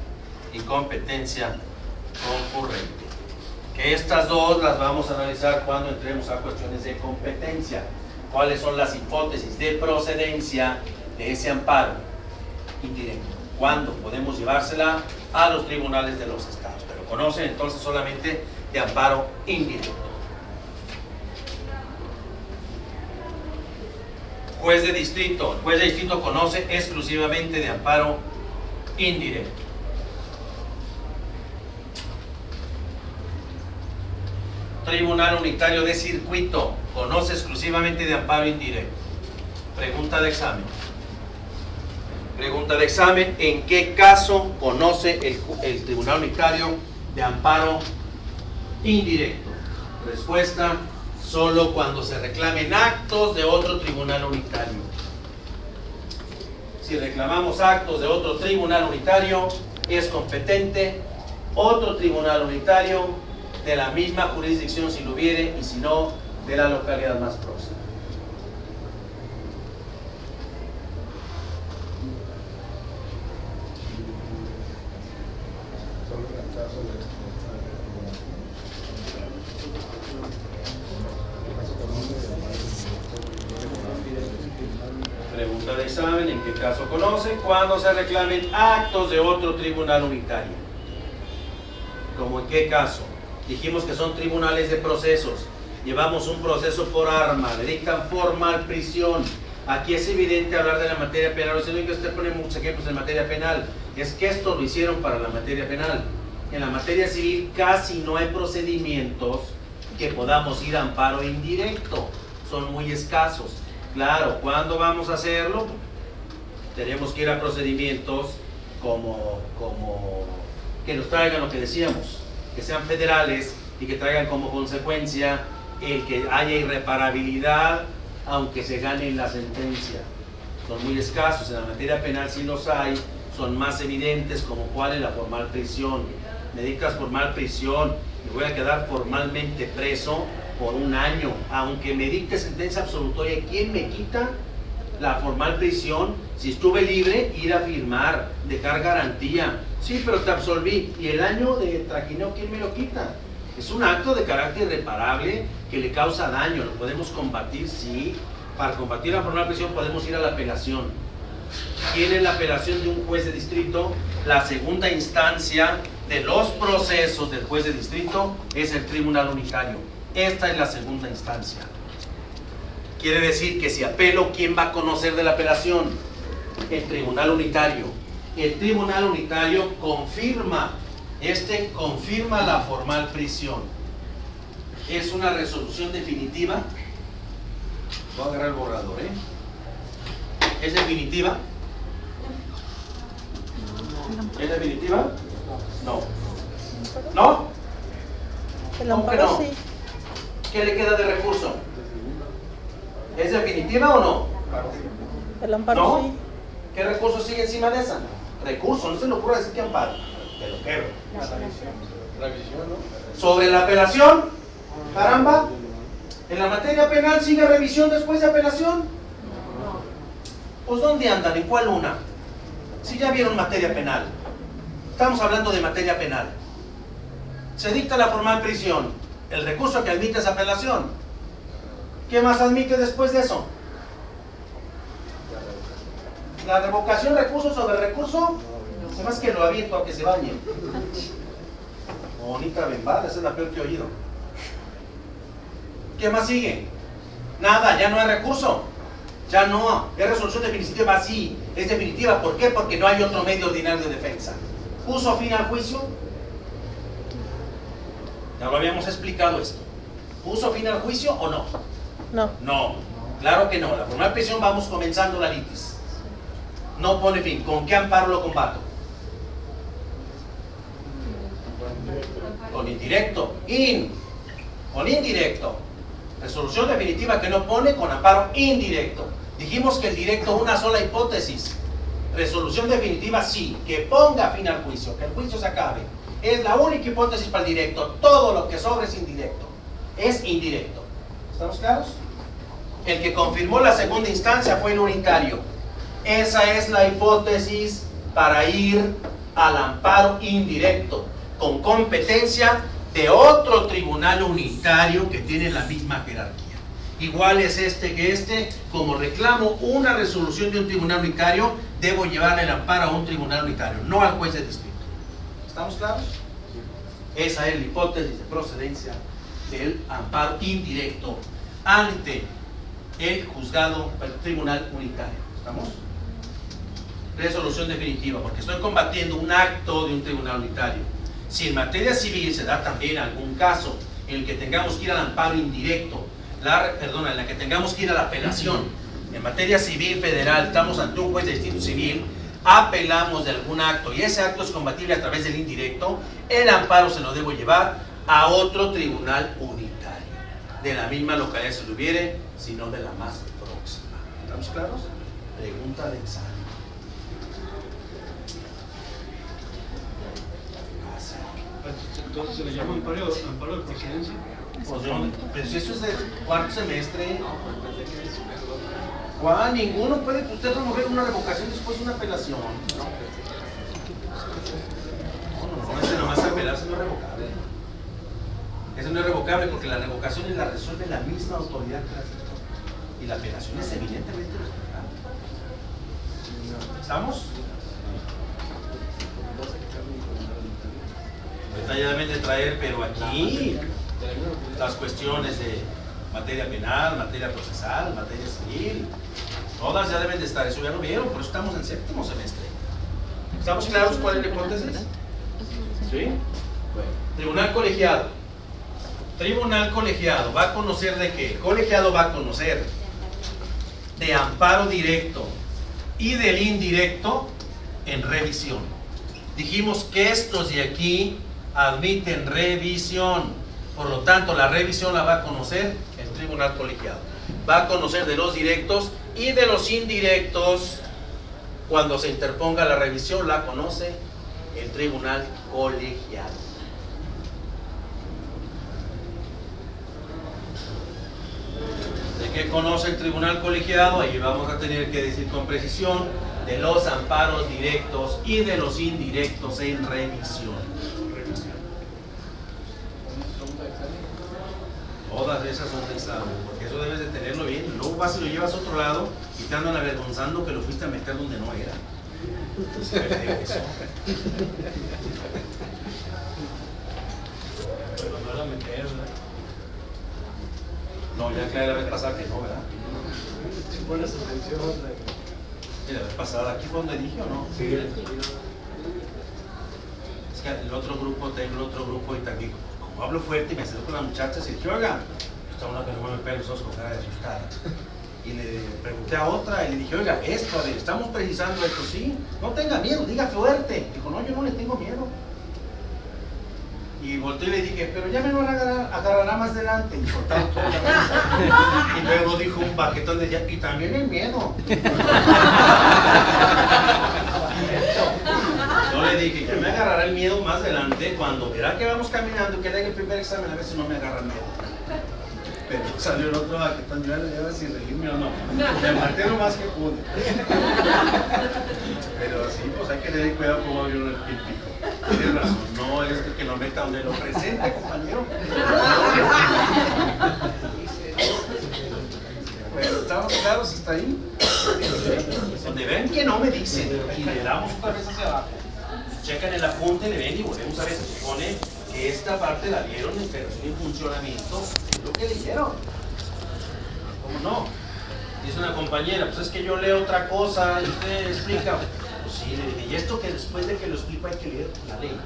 y competencia concurrente. Que estas dos las vamos a analizar cuando entremos a cuestiones de competencia. ¿Cuáles son las hipótesis de procedencia de ese amparo indirecto? ¿Cuándo podemos llevársela a los tribunales de los estados? Pero conocen entonces solamente de amparo indirecto. Juez de distrito. El juez de distrito conoce exclusivamente de amparo indirecto. Tribunal unitario de circuito conoce exclusivamente de amparo indirecto. Pregunta de examen. Pregunta de examen: ¿en qué caso conoce el tribunal unitario de amparo indirecto? Respuesta: solo cuando se reclamen actos de otro tribunal unitario. Si reclamamos actos de otro tribunal unitario, es competente otro tribunal unitario de la misma jurisdicción si lo hubiere, y si no, de la localidad más próxima. Pregunta de examen: ¿en qué caso conoce? Cuando se reclamen actos de otro tribunal unitario. ¿Cómo en qué caso? Dijimos que son tribunales de procesos. Llevamos un proceso por arma, le dictan formal prisión. Aquí es evidente hablar de la materia penal. No que usted pone muchos ejemplos en materia penal. Es que esto lo hicieron para la materia penal. En la materia civil casi no hay procedimientos que podamos ir a amparo indirecto. Son muy escasos. Claro, ¿cuándo vamos a hacerlo? Tenemos que ir a procedimientos como que nos traigan lo que decíamos, que sean federales y que traigan como consecuencia el que haya irreparabilidad aunque se gane la sentencia. Son muy escasos. En la materia penal sí los hay, son más evidentes, como cuál es la formal prisión. Me dictas formal prisión, me voy a quedar formalmente preso por un año, aunque me dicte sentencia absolutoria. ¿Quién me quita la formal prisión? Si estuve libre, ir a firmar, dejar garantía. Sí, pero te absolví. ¿Y el año de trajineo quién me lo quita? Es un acto de carácter irreparable que le causa daño. ¿Lo podemos combatir? Sí. Para combatir la formal prisión podemos ir a la apelación. ¿Quién es la apelación de un juez de distrito? La segunda instancia de los procesos del juez de distrito es el tribunal unitario. Esta es la segunda instancia. Quiere decir que si apelo, ¿quién va a conocer de la apelación? El tribunal unitario. El tribunal unitario confirma la formal prisión. Es una resolución definitiva. Voy a agarrar el borrador, ¿Es definitiva? ¿Es definitiva? No. ¿No? El ¿Cómo que amparo no? sí. ¿Qué le queda de recurso? ¿Es definitiva o no? El amparo ¿No? sí. ¿Qué recurso sigue encima de esa? Recurso, no se le ocurra decir que amparo. Te lo quebro. Revisión, ¿no? Sobre la apelación, caramba, en la materia penal sigue revisión después de apelación. Pues ¿dónde andan? ¿En cuál una? Si ya vieron materia penal. Estamos hablando de materia penal. Se dicta la formal prisión. El recurso que admite es apelación. ¿Qué más admite después de eso? La revocación, recurso sobre recurso. Se más que lo aviento a que se bañe. Bonita bembada, esa es la peor que he oído. ¿Qué más sigue? Nada, ya no hay recurso. Ya no, es resolución definitiva, sí, es definitiva. ¿Por qué? Porque no hay otro medio ordinario de defensa. ¿Puso fin al juicio? Ya lo habíamos explicado esto. ¿Puso fin al juicio o no? No. No, claro que no. La formal prisión vamos comenzando la litis. No pone fin. ¿Con qué amparo lo combato? Con indirecto. Con indirecto. Resolución definitiva que no pone con amparo indirecto. Dijimos que el directo una sola hipótesis. Resolución definitiva sí, que ponga fin al juicio, que el juicio se acabe. Es la única hipótesis para el directo. Todo lo que sobre es indirecto. Es indirecto. ¿Estamos claros? El que confirmó la segunda instancia fue el unitario. Esa es la hipótesis para ir al amparo indirecto, con competencia de otro tribunal unitario que tiene la misma jerarquía. Igual es este que este, como reclamo una resolución de un tribunal unitario, debo llevarle el amparo a un tribunal unitario, no al juez de distrito. ¿Estamos claros? Esa es la hipótesis de procedencia del amparo indirecto ante el juzgado, el tribunal unitario. ¿Estamos? Resolución definitiva, porque estoy combatiendo un acto de un tribunal unitario. Si en materia civil se da también algún caso en el que tengamos que ir al amparo indirecto, en la que tengamos que ir a la apelación, en materia civil federal, estamos ante un juez de distrito civil, apelamos de algún acto y ese acto es combatible a través del indirecto, el amparo se lo debo llevar a otro tribunal unitario, de la misma localidad si lo hubiere, sino de la más próxima. ¿Estamos claros? Pregunta de examen. Entonces se le llama amparo de procedencia. Pues eso es de cuarto semestre. Juan, ninguno puede usted remover una revocación después de una apelación. No, ese nomás apelarse no es revocable. Ese no es revocable porque la revocación la resuelve la misma autoridad que la aceptó. Y la apelación es evidentemente respetable. ¿Estamos? Ahorita ya deben de traer, pero aquí las cuestiones de materia penal, materia procesal, materia civil, todas ya deben de estar, eso ya lo vieron, por eso estamos en séptimo semestre. ¿Estamos claros cuál es la hipótesis? ¿Sí? Bueno, tribunal colegiado. Tribunal colegiado, ¿va a conocer de qué? El colegiado va a conocer de amparo directo y del indirecto en revisión. Dijimos que estos de aquí admiten revisión, por lo tanto la revisión la va a conocer el tribunal colegiado. Va a conocer de los directos y de los indirectos. Cuando se interponga la revisión la conoce el tribunal colegiado. ¿De qué conoce el tribunal colegiado? Ahí vamos a tener que decir con precisión de los amparos directos y de los indirectos en revisión. Todas esas son de examen, porque eso debes de tenerlo bien. Luego vas y lo llevas a otro lado y te andan avergonzando que lo fuiste a meter donde no era. Entonces, Pero no la meter, ¿verdad? no, ya aclaré la vez pasada que no, ¿verdad? Si pones atención, Sí, la vez pasada, ¿aquí fue donde dije o no? sí. Es que el otro grupo, tengo el otro grupo y también, como hablo fuerte y me acerco con las muchachas y dije, oiga, está una que no me pega los ojos con cara de asustada. Y le pregunté a otra y le dije, oiga, esto, a ver, estamos precisando esto, sí, no tenga miedo, diga fuerte. Dijo, no, yo no le tengo miedo. Y volteé y le dije, pero ya me lo agarrará más adelante. Y cortaron toda la mesa. Y luego dijo un baquetón de ella, y también el miedo. Yo le dije, ya me agarrará el miedo más adelante cuando verá que vamos caminando, que le haga el primer examen, a ver si no me agarra el miedo. Pero salió el otro baquetón, yo le dije si reírme o no. Me maté lo más que pude. Pero sí, pues hay que tener cuidado cómo abrió el pico. Tienes razón, no es que lo meta donde lo presente, compañero. Pero estamos claros hasta ahí. Donde ven que no me dicen y le damos otra vez hacia abajo. Checan el apunte, le ven y volvemos a ver. Se supone que esta parte la vieron en operación y funcionamiento, es lo que dijeron. ¿Cómo no? Dice una compañera, pues es que yo leo otra cosa y usted explica. Pues sí, le dije, y esto que después de que lo explico hay que leer la ley.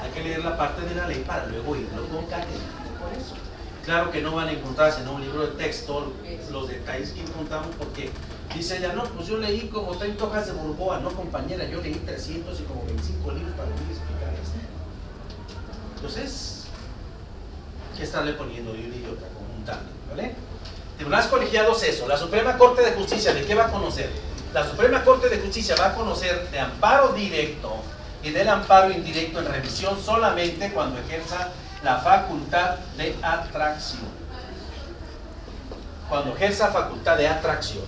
Hay que leer la parte de la ley para luego irlo concatenando por eso. Claro que no van a encontrarse en un libro de texto los detalles que encontramos porque dice ella, no, pues yo leí como 30 hojas de Burgoa, no compañera, yo leí 300 y como 25 libros para poder explicar esto. Entonces, que estarle poniendo de una y otra, conjuntando, ¿vale? Tribunales colegiados, eso. La Suprema Corte de Justicia, ¿de qué va a conocer? La Suprema Corte de Justicia va a conocer de amparo directo y del amparo indirecto en revisión solamente cuando ejerza la facultad de atracción. Cuando ejerza facultad de atracción.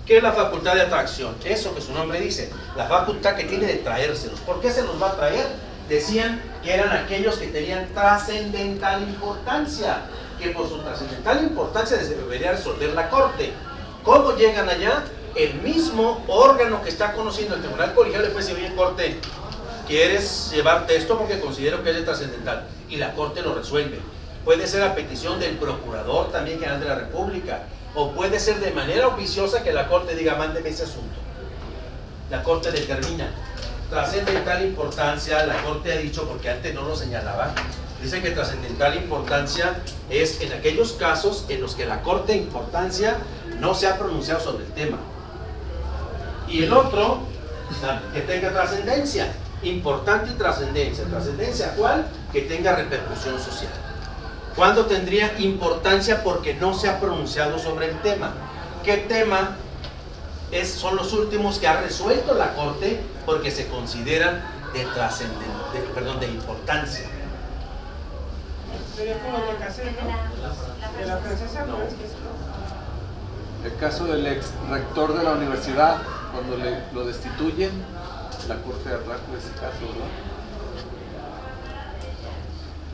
¿Qué es la facultad de atracción? Eso que su nombre dice, la facultad que tiene de traérselos. ¿Por qué se los va a traer? Decían que eran aquellos que tenían trascendental importancia, que por su trascendental importancia debería resolver la Corte. ¿Cómo llegan allá? El mismo órgano que está conociendo el tribunal colegiado le puede decir: oye, Corte, ¿quieres llevarte esto porque considero que es de trascendental? Y la Corte lo resuelve. Puede ser a petición del Procurador también General de la República, o puede ser de manera oficiosa que la Corte diga: mándeme ese asunto. La Corte determina. Trascendental importancia, la Corte ha dicho, porque antes no lo señalaba, dice que trascendental importancia es en aquellos casos en los que la Corte de importancia no se ha pronunciado sobre el tema. Y el otro, que tenga trascendencia, importante y trascendencia. ¿Trascendencia cuál? Que tenga repercusión social. ¿Cuándo tendría importancia? Porque no se ha pronunciado sobre el tema. ¿Qué tema son los últimos que ha resuelto la Corte? Porque se consideran de de importancia. Sería como el casero, ¿no? De la francesa. No. El caso del ex rector de la universidad, cuando lo destituyen, la Corte atrajo ese caso, ¿verdad?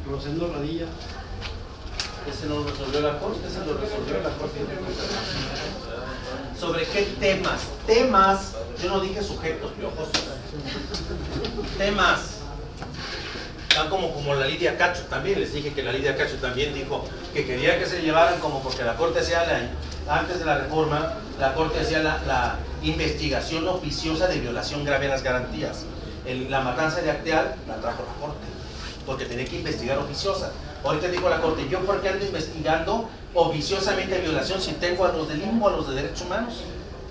Rosendo Radilla. Ese no lo resolvió la Corte, ese lo resolvió la Corte. ¿Sobre qué temas? Temas, yo no dije sujetos piojosos. Temas. Tan como la Lidia Cacho también, les dije que la Lidia Cacho también dijo que quería que se llevaran como porque la Corte hacía antes de la reforma, la Corte hacía la investigación oficiosa de violación grave a las garantías. La matanza de Acteal la trajo la Corte, porque tenía que investigar oficiosa. Ahorita dijo la Corte: ¿yo por qué ando investigando oficiosamente violación si tengo a los del limbo, a los de derechos humanos?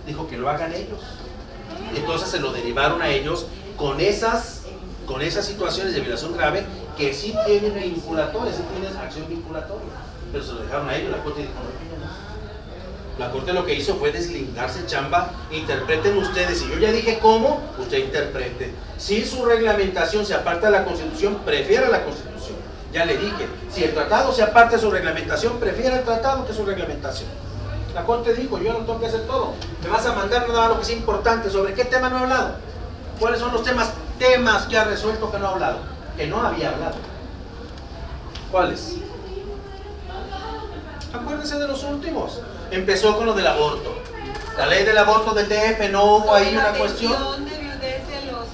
Dijo que lo hagan ellos. Entonces se lo derivaron a ellos con esas situaciones de violación grave que sí tienen vinculatorias, sí tienen acción vinculatoria, pero se lo dejaron a ellos. La Corte dijo: no. La Corte lo que hizo fue deslindarse, chamba, interpreten ustedes. Si yo ya dije cómo, usted interprete. Si su reglamentación se aparta de la Constitución, prefiera la Constitución. Ya le dije, si el tratado se aparta de su reglamentación, prefiera el tratado que su reglamentación. La Corte dijo: yo no tengo que hacer todo, me vas a mandar nada más lo que sea importante. ¿Sobre qué tema no he hablado? ¿Cuáles son los temas que ha resuelto que no ha hablado? Que no había hablado. ¿Cuáles? Acuérdense de los últimos. Empezó con lo del aborto. La ley del aborto del DF, no hubo ahí una cuestión. De viudez de los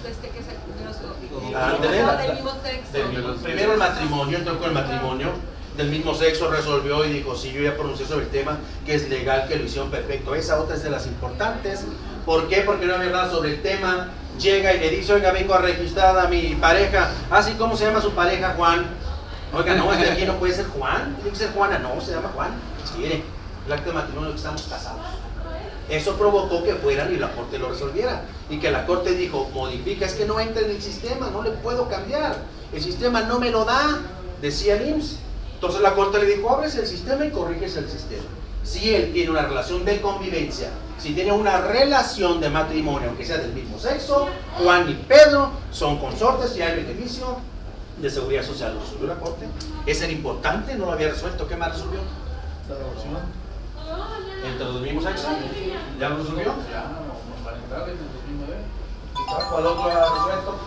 del mismo sexo. Primero el matrimonio, entró con el matrimonio del mismo sexo, resolvió y dijo: sí, yo ya pronuncié sobre el tema, que es legal, que lo hicieron perfecto. Esa otra es de las importantes. ¿Por qué? Porque no había hablado sobre el tema. Llega y le dice: oiga, vengo a registrar a mi pareja. ¿Así cómo se llama su pareja? Juan. Oiga, no, es que aquí no puede ser Juan, tiene que ser Juana. No, se llama Juan. Mire, el acto de matrimonio que estamos casados. Eso provocó que fueran y la Corte lo resolviera. Y que la Corte dijo: modifica, es que no entra en el sistema, no le puedo cambiar. El sistema no me lo da, decía el IMSS. Entonces la Corte le dijo: ábrese el sistema y corrígese el sistema. Si él tiene una relación de convivencia, si tiene una relación de matrimonio, aunque sea del mismo sexo, Juan y Pedro son consortes y hay beneficio de seguridad social. Lo resolvió la Corte. Ese era importante, no lo había resuelto. ¿Qué más resolvió? La aborción. ¿Entre los mismos sexos? ¿Ya lo resolvió? Ya, para entrar en el 2009. ¿Cuál otro ha resuelto?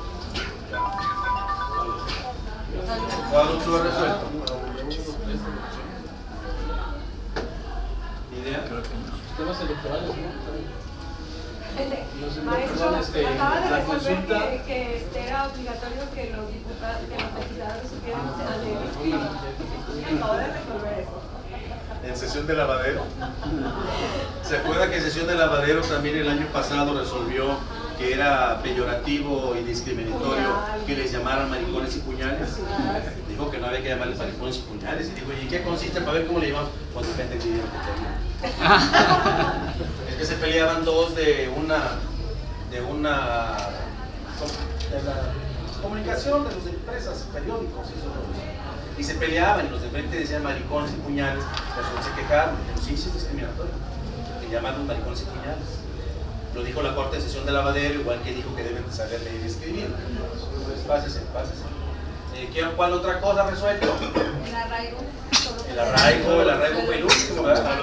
¿Cuál otro ha resuelto? ¿Idea? Temas electorales, ¿no? Maestro, acaba de la resolver consulta. que era obligatorio que los diputados, que los legisladores supieran leer. Acaba de resolver eso. En sesión de lavadero. ¿Se acuerda que en sesión de lavadero también el año pasado resolvió que era peyorativo y discriminatorio que les llamaran maricones y puñales? Dijo que no había que llamarles maricones y puñales. Y dijo: ¿y en qué consiste? Para ver cómo le llamamos. Pues depende del dinero que tengan. Es que se peleaban dos de la comunicación de las empresas, periódicos y eso. y se peleaban, y los de frente decían maricones y puñales, los se quejaron, dijeron, sí, sí es discriminatorio, que llaman los maricones y puñales. Lo dijo la Corte de Sesión de Lavadero, igual que dijo que deben de saber leer y escribir. Pásese. ¿Cuál otra cosa resuelto? El arraigo. El arraigo fue el último, ¿verdad?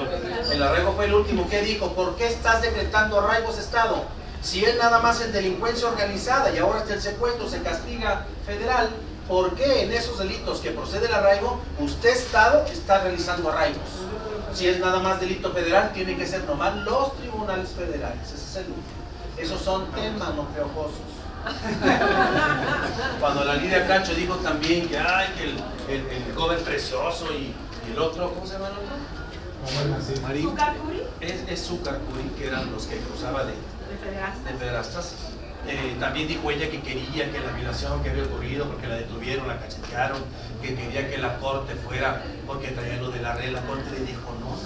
El arraigo fue el último. ¿Qué dijo? ¿Por qué estás decretando arraigos Estado? Si él nada más es delincuencia organizada y ahora hasta el secuestro se castiga federal, ¿por qué en esos delitos que procede el arraigo, usted Estado está realizando arraigos? Si es nada más delito federal, tiene que ser nomás los tribunales federales. Ese es el último. Esos son temas no piojosos. Cuando la Lidia Cacho dijo también que el joven precioso y el otro, ¿cómo se llama el otro? Marín. ¿Zucarcuri? Es Zucarcuri, que eran los que cruzaba de pederastas. También dijo ella que quería que la violación que había ocurrido, porque la detuvieron, la cachetearon, que quería que la corte fuera, porque traía lo de la red. La corte le dijo, no.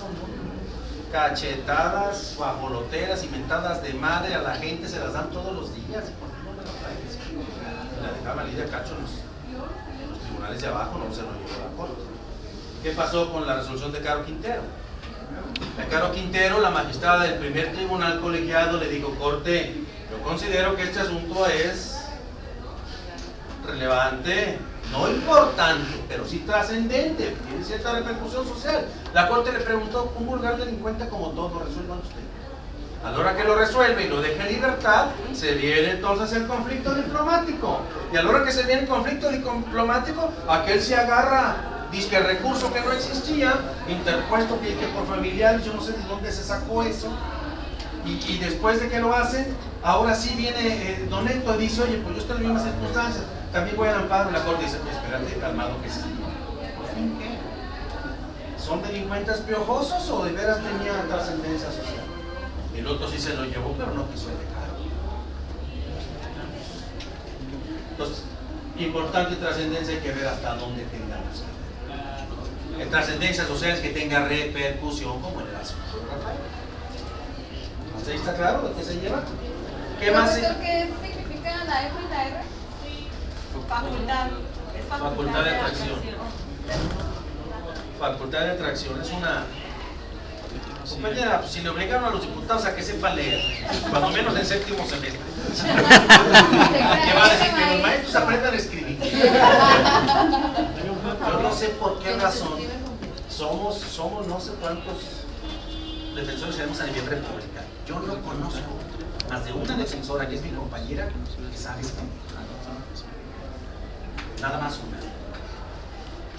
Cachetadas, guajoloteras y mentadas de madre a la gente se las dan todos los días. ¿Por qué no me lo traes? La dejaba Lidia Cacho en los tribunales de abajo, no se lo llevó a la corte. ¿Qué pasó con la resolución de Caro Quintero? A Caro Quintero, la magistrada del primer tribunal colegiado, le dijo, corte, yo considero que este asunto es relevante, no importante, pero sí trascendente, tiene cierta repercusión social. La corte le preguntó, un vulgar delincuente como todo, resuelvan usted. A la hora que lo resuelve y lo deja en libertad, se viene entonces el conflicto diplomático. Y a la hora que se viene el conflicto diplomático, aquel se agarra, dice que el recurso que no existía, interpuesto que por familiares, yo no sé de dónde se sacó eso. Y después de que lo hacen, ahora sí viene Don Héctor y dice, oye, pues yo estoy en las mismas circunstancias, también voy al amparo. La corte dice, pues espérate, calmado que sí. ¿Por fin qué? ¿Son delincuentes piojosos o de veras tenían trascendencia social? El otro sí se lo llevó, pero no quiso dejar. Entonces, importante trascendencia, hay que ver hasta dónde tengamos que ver. En trascendencia social es que tenga repercusión, como en el asunto de Rafael. ¿Ahí está claro de qué se lleva? ¿Qué más? ¿Qué significa la F y la R? Facultad. Es Facultad de atracción. Facultad de atracción es una... Compañera, pues si le obligaron a los diputados a que sepan leer, cuando menos en séptimo semestre, ¿qué va a decir? Que los maestros aprendan a escribir. Yo no sé por qué razón somos no sé cuántos defensores tenemos a nivel republicano. Yo no conozco más de una defensora, que es mi compañera, que sabe escribir. Nada más una.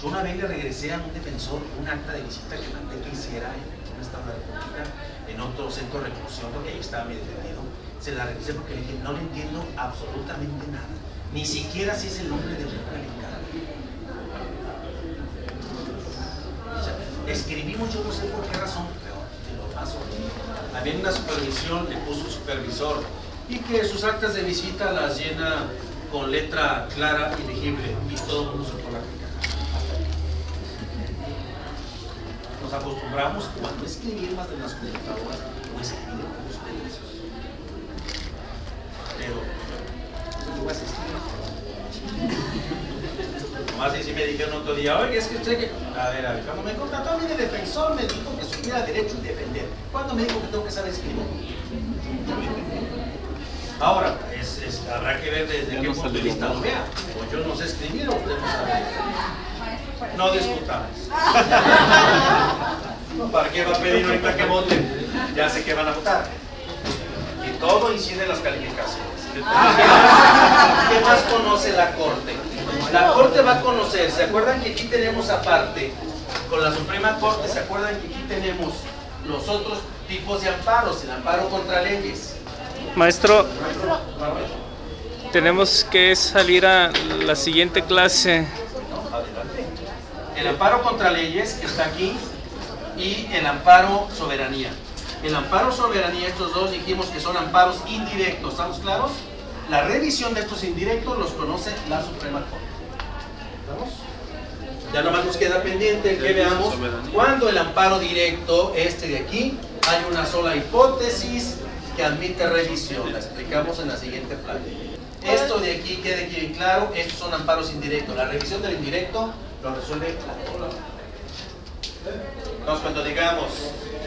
Yo una vez le regresé a un defensor un acta de visita que mandé que hiciera en un estado de la República, en otro centro de reclusión, porque ahí estaba medio detenido. Se la regresé porque le dije, no le entiendo absolutamente nada. Ni siquiera si es el nombre del republicano. O sea, escribimos, yo no sé por qué razón, pero te lo paso. Había una supervisión, le puso un supervisor, y que sus actas de visita las llena con letra clara y legible, y todo el mundo se pone a aplicar. Nos acostumbramos cuando escribir más de las computadoras o escribir con ustedes. Pero no vas a escribir. Nomás así me dijeron otro día, oye, es que usted que... A ver, cuando me contrató a mí de defensor me dijo que supiera derecho y defender. ¿Cuándo me dijo que tengo que saber escribir? Ahora, habrá que ver desde qué punto de vista lo vea. O yo no sé escribir o usted no sabe. No discutamos. ¿Para qué va a pedir ahorita que voten? Ya sé que van a votar. Y todo incide en las calificaciones. ¿Qué más conoce la Corte? La Corte va a conocer, ¿se acuerdan que aquí tenemos aparte, con la Suprema Corte, ¿se acuerdan que aquí tenemos los otros tipos de amparos? El amparo contra leyes. Maestro, tenemos que salir a la siguiente clase. El amparo contra leyes que está aquí y el amparo soberanía. El amparo soberanía, estos dos dijimos que son amparos indirectos, ¿estamos claros? La revisión de estos indirectos los conoce la Suprema Corte. ¿Estamos? Ya nomás nos queda pendiente que veamos cuando el amparo directo, este de aquí, hay una sola hipótesis que admite revisión. La explicamos en la siguiente plática. Esto de aquí quede bien claro, estos son amparos indirectos. La revisión del indirecto lo resuelve la Corte. Entonces, cuando digamos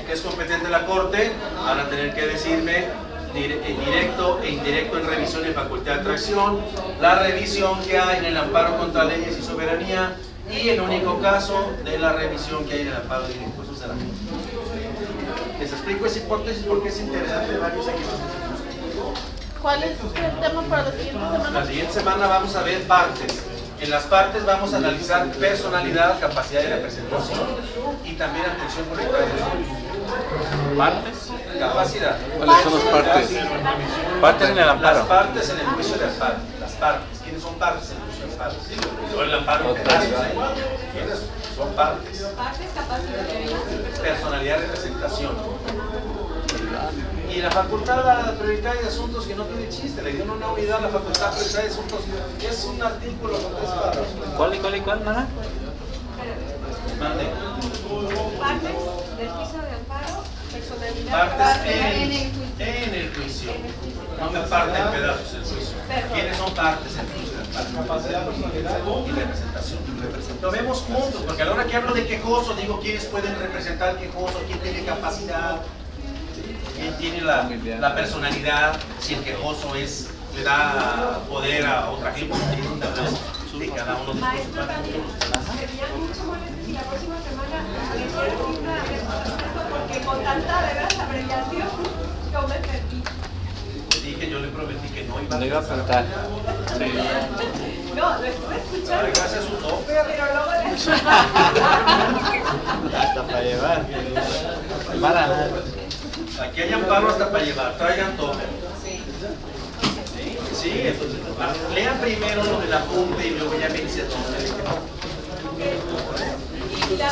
que es competente la Corte, van a tener que decirme directo e indirecto en revisión y facultad de atracción, la revisión que hay en el amparo contra leyes y soberanía y el único caso de la revisión que hay en el amparo de impuestos de la gente. Les explico esa hipótesis porque es interesante varios aquí. ¿Cuál es el tema para la siguiente semana? La siguiente semana vamos a ver partes. En las partes vamos a analizar personalidad, capacidad de representación y también atención monetaria. ¿Partes? Capacidad. ¿Cuáles son las partes? Partes en el amparo. Las partes en el juicio de amparo. Las partes. ¿Quiénes son partes en el juicio de amparo? No el amparo en pedazos, ¿eh? ¿Quiénes son partes? Partes, capacidad. Personalidad y representación. Y la facultad prioritaria de asuntos que no tiene chiste, le dieron una unidad a la facultad prioritaria de asuntos, es un artículo con 3 párrafos. ¿Cuál, Nara? Mande. Partes del juicio de amparo, personalidad. Partes en el juicio. en el juicio. No me parten pedazos el juicio. ¿Quiénes son partes en el juicio de amparo? Y representación. Lo vemos juntos, porque a la hora que hablo de quejoso, digo quiénes pueden representar al quejoso, quién tiene capacidad, quién tiene la personalidad, si el quejoso le da poder a otra gente, tiene una voz de cada uno de Maestro, sus también sería mucho molestia si la próxima semana le hicieran una respuesta, porque con tanta de veras abreviación, yo me perdí. Dije, yo le prometí que no iba No iba a faltar. No, lo estuve escuchando. Gracias a su tope. Pero luego le... Hasta para llevar. Aquí hay amparo hasta para llevar, traigan todo. Sí, entonces lean primero lo del apunte y luego ya me dice todo. Y la